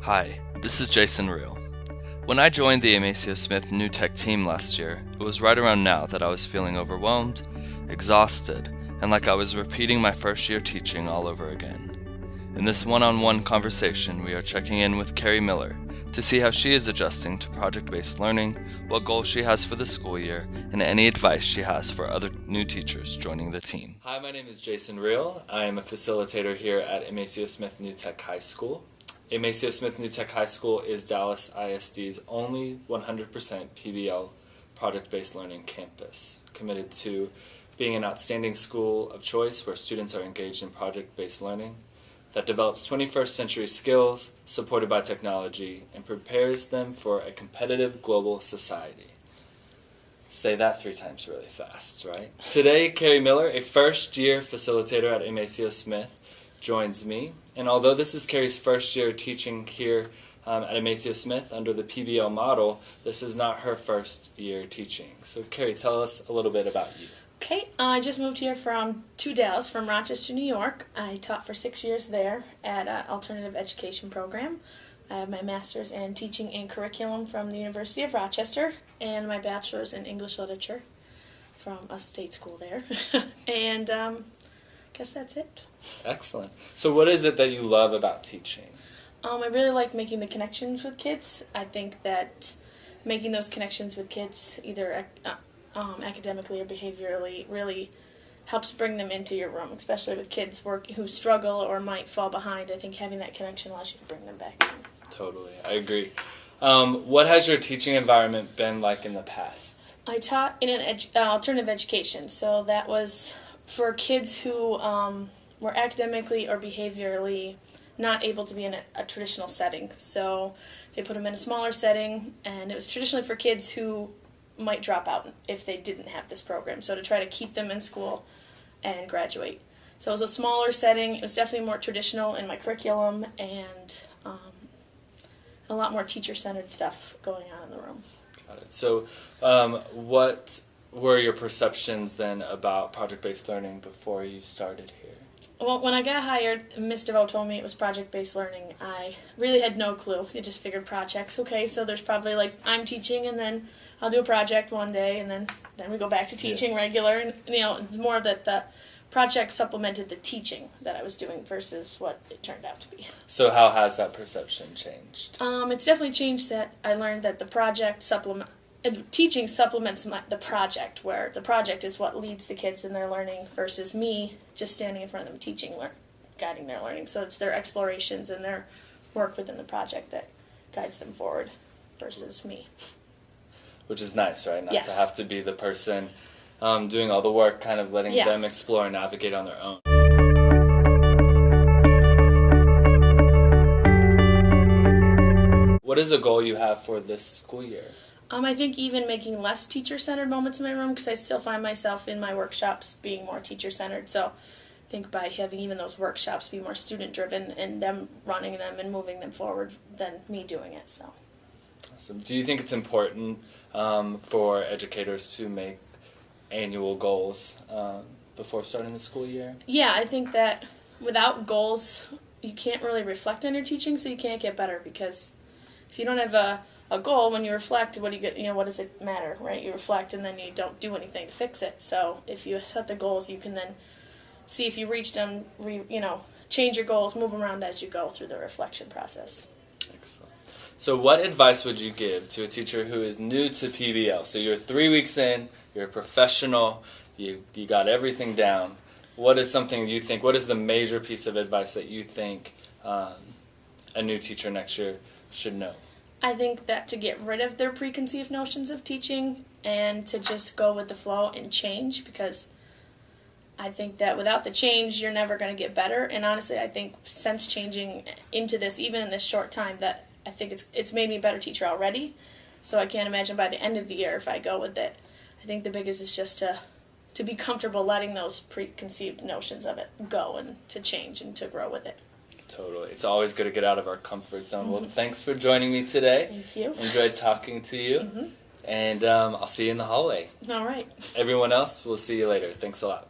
Hi, this is Jason Reel. When I joined the AMSNT New Tech team last year, it was right around now that I was feeling overwhelmed, exhausted, and like I was repeating my first year teaching all over again. In this one-on-one conversation, we are checking in with Kari Miller to see how she is adjusting to project-based learning, what goals she has for the school year, and any advice she has for other new teachers joining the team. Hi, my name is Jason Reel. I am a facilitator here at AMSNT New Tech High School. AMSNT New Tech High School is Dallas ISD's only 100% PBL project-based learning campus, committed to being an outstanding school of choice where students are engaged in project-based learning that develops 21st century skills supported by technology and prepares them for a competitive global society. Say that 3 times really fast, right? Today, Kari Miller, a first-year facilitator at AMSNT, joins me. And although this is Kari's first year teaching here at AMSNT under the PBL model, this is not her first year teaching. So Kari, tell us a little bit about you. Okay, I just moved here to Dallas from Rochester, New York. I taught for 6 years there at an alternative education program. I have my master's in teaching and curriculum from the University of Rochester and my bachelor's in English literature from a state school there. And I guess that's it. Excellent. So what is it that you love about teaching? I really like making the connections with kids. I think that making those connections with kids, either academically or behaviorally, really helps bring them into your room, especially with kids who struggle or might fall behind. I think having that connection allows you to bring them back in. Totally, I agree. What has your teaching environment been like in the past? I taught in an alternative education, so that was for kids who were academically or behaviorally not able to be in a traditional setting. So they put them in a smaller setting, and it was traditionally for kids who might drop out if they didn't have this program, so to try to keep them in school and graduate. So it was a smaller setting. It was definitely more traditional in my curriculum, and a lot more teacher-centered stuff going on in the room. Got it. So what were your perceptions then about project-based learning before you started here? Well, when I got hired, Ms. DeVoe told me it was project-based learning. I really had no clue. I just figured projects. Okay, so there's probably I'm teaching, and then I'll do a project one day, and then we go back to teaching regular. And it's more that the project supplemented the teaching that I was doing versus what it turned out to be. So how has that perception changed? It's definitely changed that I learned that the project teaching supplements the project, where the project is what leads the kids in their learning versus me just standing in front of them teaching, guiding their learning. So it's their explorations and their work within the project that guides them forward versus me. Which is nice, right? Not Yes. to have to be the person doing all the work, kind of letting them explore and navigate on their own. What is a goal you have for this school year? I think even making less teacher-centered moments in my room, because I still find myself in my workshops being more teacher-centered. So I think by having even those workshops be more student-driven and them running them and moving them forward than me doing it. So. Awesome. Do you think it's important for educators to make annual goals before starting the school year? Yeah, I think that without goals, you can't really reflect on your teaching, so you can't get better, because if you don't have a goal, when you reflect, what do you get? What does it matter, right? You reflect and then you don't do anything to fix it. So if you set the goals, you can then see if you reached them, change your goals, move them around as you go through the reflection process. Excellent. So what advice would you give to a teacher who is new to PBL? So you're 3 weeks in, you're a professional, you got everything down. What is something you think, what is the major piece of advice that you think a new teacher next year should know? I think that to get rid of their preconceived notions of teaching and to just go with the flow and change, because I think that without the change, you're never going to get better. And honestly, I think since changing into this, even in this short time, that I think it's made me a better teacher already. So I can't imagine by the end of the year if I go with it. I think the biggest is just to be comfortable letting those preconceived notions of it go and to change and to grow with it. Totally. It's always good to get out of our comfort zone. Well, thanks for joining me today. Thank you. Enjoyed talking to you. And I'll see you in the hallway. All right. Everyone else, we'll see you later. Thanks a lot.